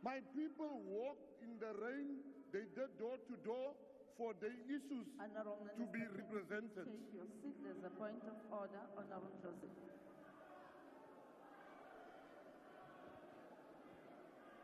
My people walked in the rain, they did door to door for their issues to be represented. Take your seat. There's a point of order, Honorable Joseph.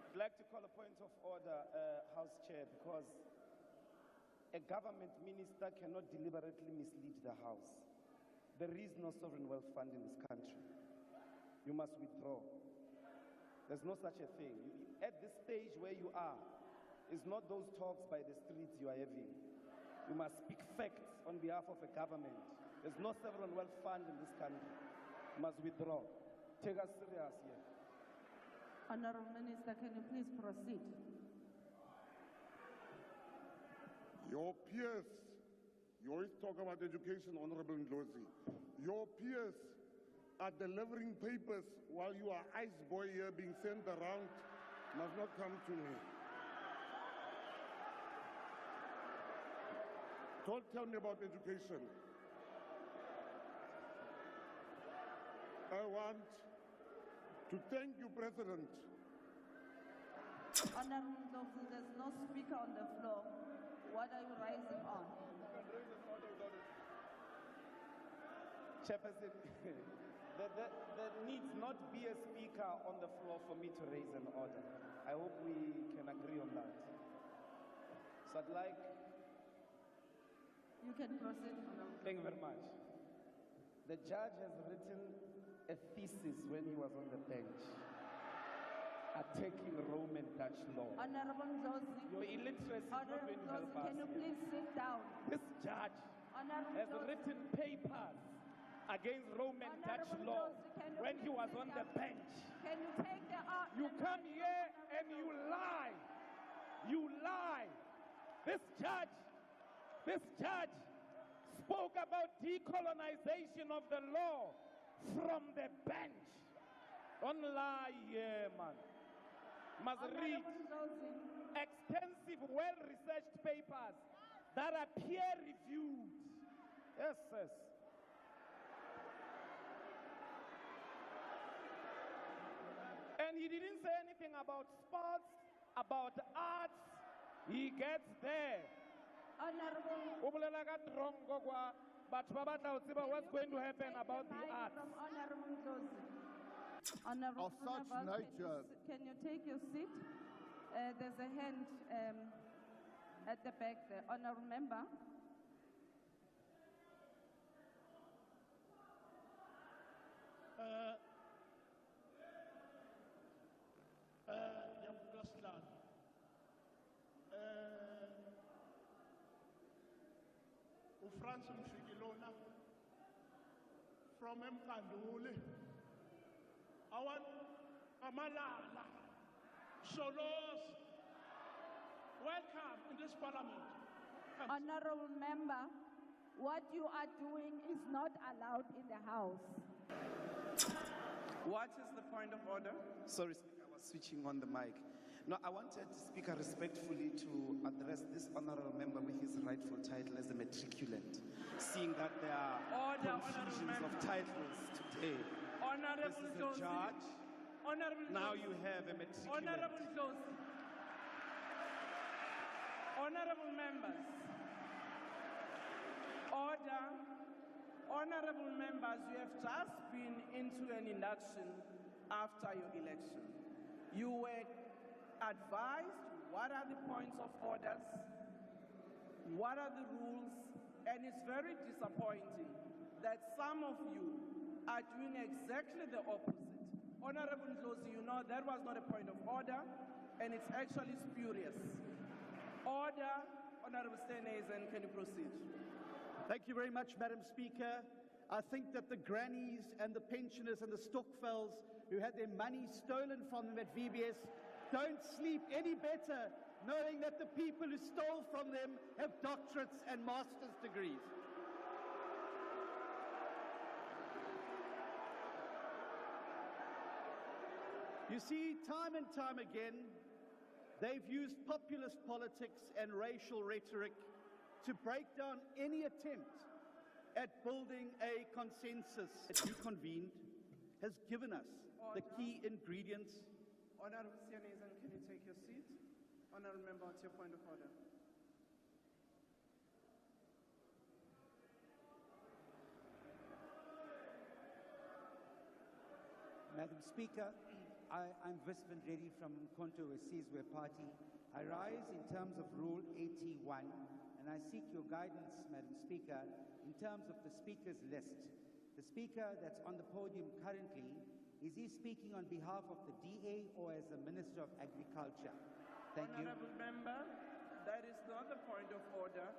I'd like to call a point of order, House Chair, because a government minister cannot deliberately mislead the House. There is no sovereign wealth fund in this country. You must withdraw. There's no such a thing. At this stage where you are, it's not those talks by the streets you are having. You must speak facts on behalf of a government. There's no sovereign wealth fund in this country. You must withdraw. Take us serious here. Honorable Minister, can you please proceed? Your peers, you always talk about education, Honorable Ndlozi. Your peers are delivering papers while you are ice boy here being sent around. Must not come to me. Don't tell me about education. I want to thank you, President. Honorable Ndlovu, there's no speaker on the floor. What are you rising on? Chairperson, there needs not be a speaker on the floor for me to raise an order. I hope we can agree on that. So I'd like... You can proceed, Honorable. Thank you very much. The judge has written a thesis when he was on the bench, attacking Roman Dutch law. Honorable Ndlovu. Your illiteracy is not going to help us. Can you please sit down? This judge has written papers against Roman Dutch law when he was on the bench. Can you take the... You come here and you lie. You lie. This judge spoke about decolonization of the law from the bench. Don't lie here, man. Must read extensive, well-researched papers that are peer-reviewed. Yes, yes. And he didn't say anything about sports, about arts. He gets there. Honorable. What's going to happen about the arts? Honorable Of such nature. Can you take your seat? There's a hand at the back there. Honorable member. Franz Mshikilona from Mkanduli. I want Amalala, Solos. Welcome in this parliament. Honorable member, what you are doing is not allowed in the House. What is the point of order? Sorry, I was switching on the mic. No, I wanted Speaker respectfully to address this honorable member with his rightful title as a matriculant, seeing that there are confusions of titles today. Honorable This is a judge. Honorable Now you have a matriculant. Honorable Joseph. Honorable members. Order. Honorable members, you have just been into an induction after your election. You were advised what are the points of orders, what are the rules, and it's very disappointing that some of you are doing exactly the opposite. Honorable Ndlozi, you know that was not a point of order, and it's actually spurious. Order. Honorable Steenhuisen, can you proceed? Thank you very much, Madam Speaker. I think that the grannies and the pensioners and the Stokvels who had their money stolen from them at VBS don't sleep any better knowing that the people who stole from them have doctorates and master's degrees. You see, time and time again, they've used populist politics and racial rhetoric to break down any attempt at building a consensus that you convened has given us the key ingredients. Honorable Steenhuisen, can you take your seat? Honourable Member, what's your point of order? Madam Speaker, I'm Visvant Reddy from Mkonto Wesizwe Party. I rise in terms of Rule 81, and I seek your guidance, Madam Speaker, in terms of the Speaker's list. The Speaker that's on the podium currently, is he speaking on behalf of the DA or as the Minister of Agriculture? Thank you. Honourable Member, that is not the point of order.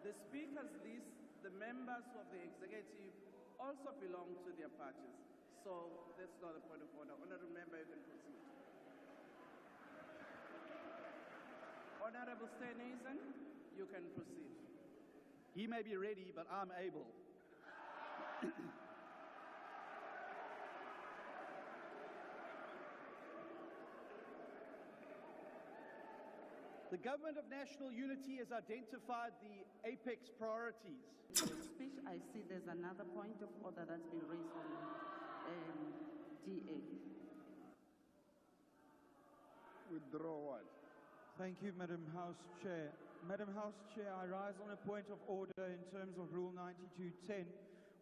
The Speaker's list, the members of the executive also belong to their parties. So that's not a point of order. Honourable Member, you can proceed. Honourable Steneisen, you can proceed. He may be ready, but I'm able. The Government of National Unity has identified the apex priorities. Speech, I see there's another point of order that's been raised on DA. Withdraw what? Thank you, Madam House Chair. Madam House Chair, I rise on a point of order in terms of Rule 92.10,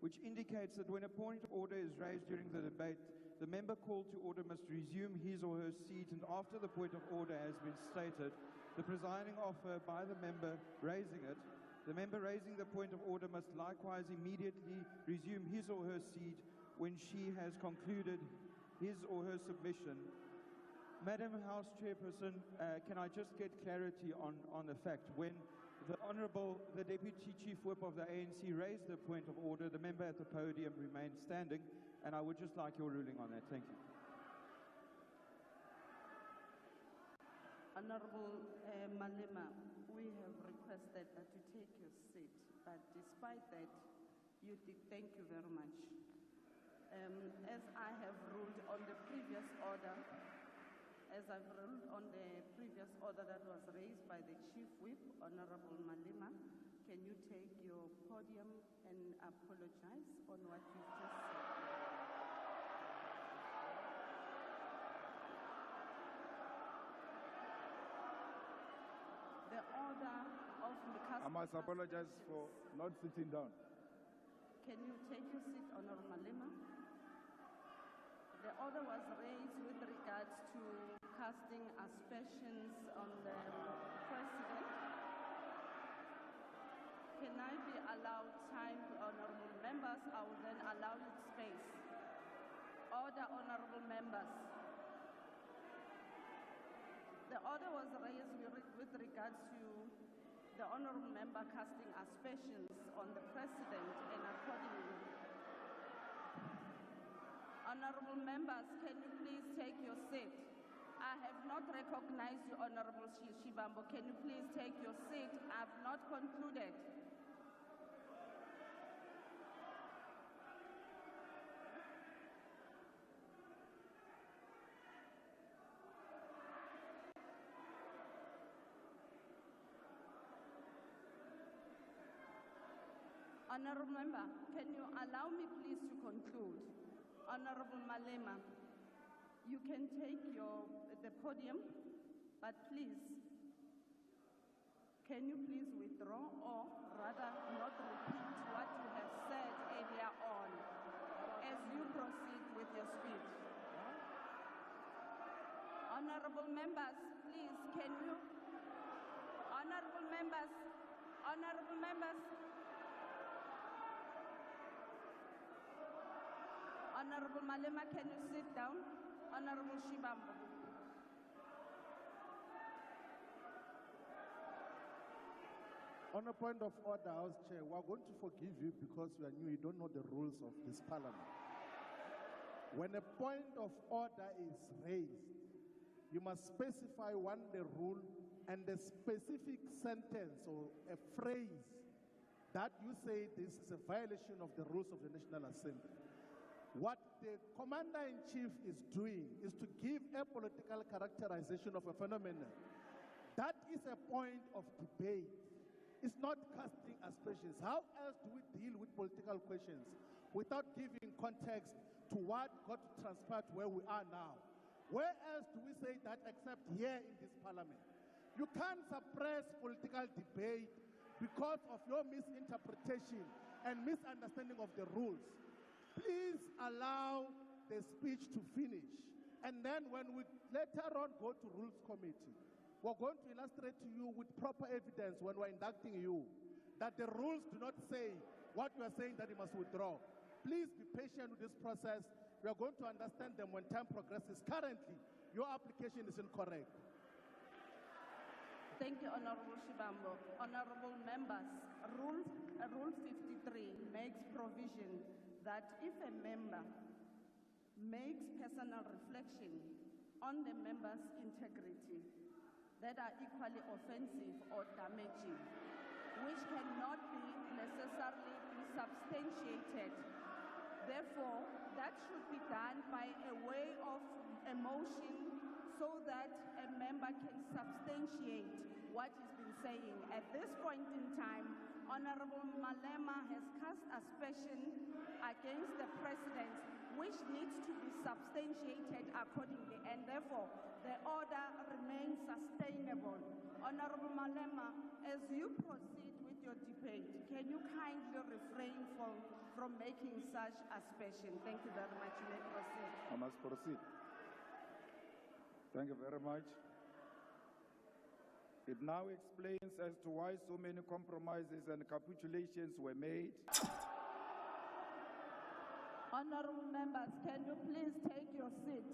which indicates that when a point of order is raised during the debate, the member called to order must resume his or her seat, and after the point of order has been stated, the presiding officer by the member raising it, the member raising the point of order must likewise immediately resume his or her seat when she has concluded his or her submission. Madam House Chairperson, can I just get clarity on the fact when the Deputy Chief Whip of the ANC raised the point of order, the member at the podium remained standing, and I would just like your ruling on that. Thank you. Honourable Malema, we have requested that you take your seat, but despite that, you did. Thank you very much. As I have ruled on the previous order, that was raised by the Chief Whip, Honourable Malema, can you take your podium and apologize on what you just said? The order of the I must apologize for not sitting down. Can you take your seat, Honourable Malema? The order was raised with regards to casting aspersions on the President. Can I be allowed time, Honourable Members? I will then allow you space. Order, Honourable Members. The order was raised with regards to the Honourable Member casting aspersions on the President, and accordingly. Honourable Members, can you please take your seat? I have not recognized you, Honourable Shibambo. Can you please take your seat? I have not concluded. Honourable Member, can you allow me please to conclude? Honourable Malema, you can take the podium, but please, can you please withdraw or rather not repeat what you have said earlier on as you proceed with your speech? Honourable Members, please, can you? Honourable Members, Honourable Malema, can you sit down? Honourable Shibambo. On a point of order, House Chair, we are going to forgive you because you are new, you don't know the rules of this parliament. When a point of order is raised, you must specify the rule and the specific sentence or a phrase that you say this is a violation of the rules of the National Assembly. What the Commander-in-Chief is doing is to give a political characterization of a phenomenon. That is a point of debate. It's not casting aspersions. How else do we deal with political questions without giving context to what got transpired to where we are now? Where else do we say that except here in this parliament? You can't suppress political debate because of your misinterpretation and misunderstanding of the rules. Please allow the speech to finish. And then when we later on go to Rules Committee, we're going to illustrate to you with proper evidence when we're inducting you that the rules do not say what you are saying that you must withdraw. Please be patient with this process. We are going to understand them when time progresses. Currently, your application is incorrect. Thank you, Honorable Shibambo. Honorable members, Rule 53 makes provision that if a member makes personal reflection on the member's integrity that are equally offensive or damaging, which cannot be necessarily be substantiated. Therefore, that should be done by a way of a motion so that a member can substantiate what he's been saying. At this point in time, Honorable Malema has cast aspersion against the President, which needs to be substantiated accordingly, and therefore the order remains sustainable. Honorable Malema, as you proceed with your debate, can you kindly refrain from making such aspersion? Thank you very much. You may proceed. I must proceed. Thank you very much. It now explains as to why so many compromises and capitulations were made. Honorable members, can you please take your seat?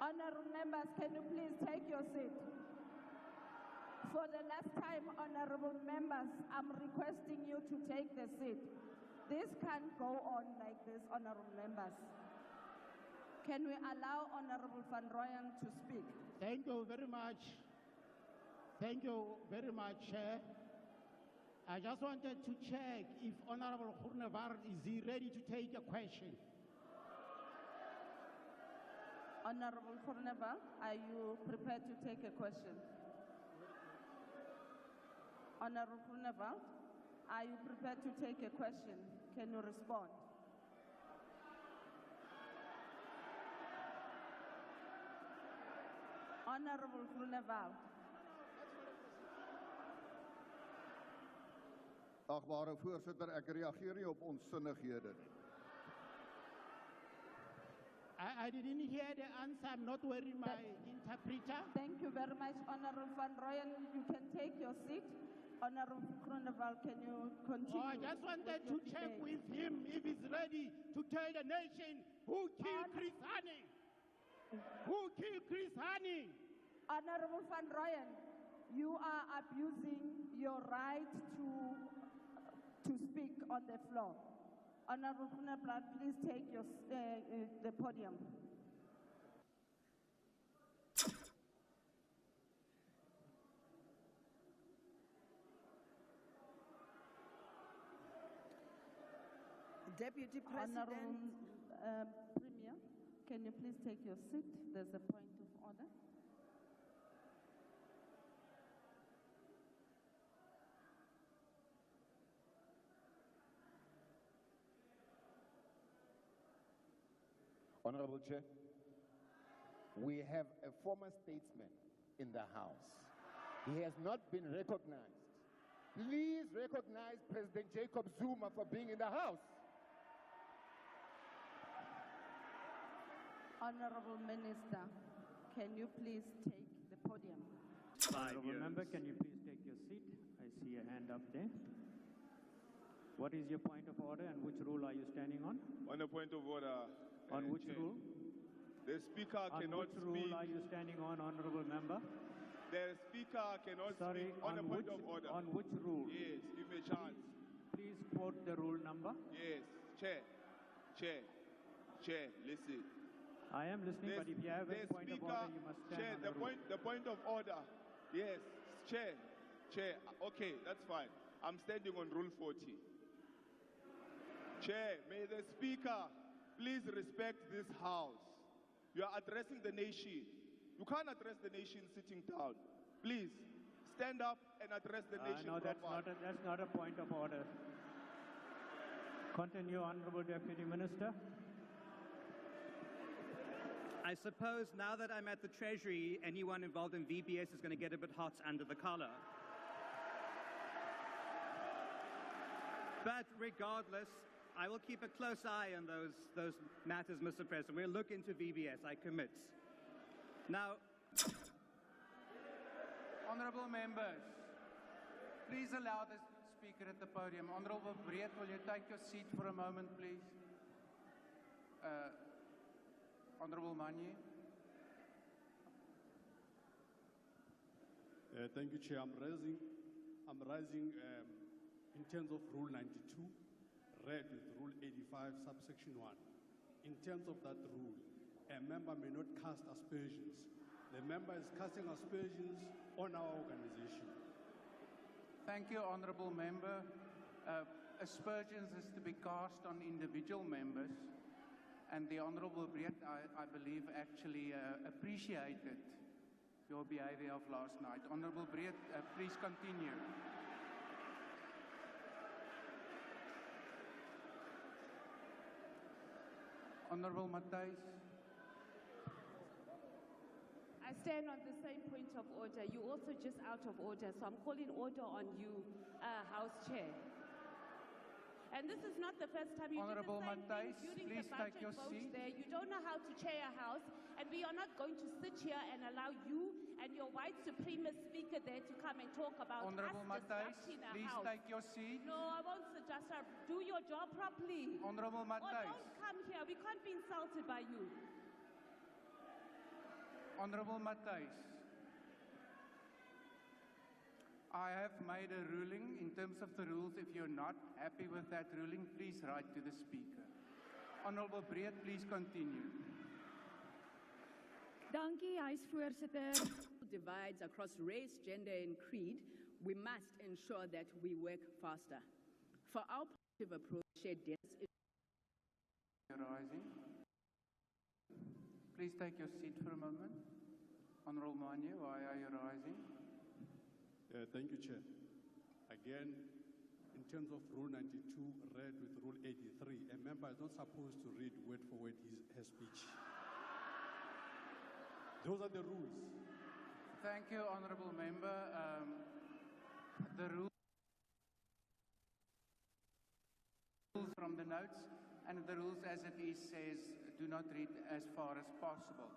Honorable members, can you please take your seat? For the last time, honorable members, I'm requesting you to take the seat. This can't go on like this, honorable members. Can we allow Honorable Van Rooyen to speak? Thank you very much. Thank you very much, Chair. I just wanted to check if Honorable Groenewald is he ready to take a question. Honorable Groenewald, are you prepared to take a question? Honorable Groenewald, are you prepared to take a question? Can you respond? Honorable Groenewald. Agbare voorsitter, ek reageer nie op onsinnighede nie. I didn't hear the answer. I'm not wearing my interpreter. Thank you very much, Honorable Van Rooyen. You can take your seat. Honorable Groenewald, can you continue? I just wanted to check with him if he's ready to tell the nation who killed Chris Hani. Who killed Chris Hani? Honorable Van Rooyen, you are abusing your right to speak on the floor. Honorable Groenewald, please take your, the podium. Deputy President. Honorable Premier, can you please take your seat? There's a point of order. Honorable Chair, we have a former statesman in the House. He has not been recognized. Please recognize President Jacob Zuma for being in the House. Honorable Minister, can you please take the podium? Honorable member, can you please take your seat? I see a hand up there. What is your point of order and which rule are you standing on? On a point of order. On which Chair. rule? The speaker cannot speak. On which rule are you standing on, honorable member? The speaker cannot speak on a point of order. On which rule? Yes, give me a chance. Please quote the rule number. Yes, Chair, listen. I am listening, but if you have a point of order, you must stand Chair, on the rule. the point of order. Yes, Chair, okay, that's fine. I'm standing on Rule 40. Chair, may the speaker please respect this House. You are addressing the nation. You can't address the nation sitting down. Please, stand up and address the nation No, that's not a point of order. Continue, Honorable Deputy Minister. I suppose now that I'm at the Treasury, anyone involved in VBS is going to get a bit hot under the collar. But regardless, I will keep a close eye on those matters, Mr. President. We'll look into VBS, I commit. Now, Honourable members, please allow the speaker at the podium. Honourable Breed, will you take your seat for a moment, please? Honourable Manye. Thank you, Chair. I'm rising in terms of Rule 92, read with Rule 85, subsection 1. In terms of that rule, a member may not cast aspersions. The member is casting aspersions on our organization. Thank you, Honourable Member. Aspersions is to be cast on individual members, and the Honourable Breed, I believe, actually appreciated your behaviour of last night. Honourable Breed, please continue. Honourable Matthys. I stand on the same point of order. You're also just out of order, so I'm calling order on you, House Chair. And this is not the first time you did the same thing during the budget vote there. You don't know how to chair a house, and we are not going to sit here and allow you and your white supremacist speaker there to come and talk about Honourable us Matthys, disrupting a please house. take your seat. No, I won't suggest that. Do your job properly. Honourable Matthys. Or don't come here. We can't be insulted by you. Honourable Matthys, I have made a ruling in terms of the rules. If you're not happy with that ruling, please write to the Speaker. Honourable Breed, please continue. Dankie, Huisvoorsitter. Divides across race, gender, and creed, we must ensure that we work faster. For our positive approach, shared deaths. Rising. Please take your seat for a moment. Honourable Manye, why are you rising? Thank you, Chair. Again, in terms of Rule 92, read with Rule 83, a member is not supposed to read word for word her speech. Those are the rules. Thank you, Honourable Member. The rules from the notes, and the rules as it is says, do not read as far as possible.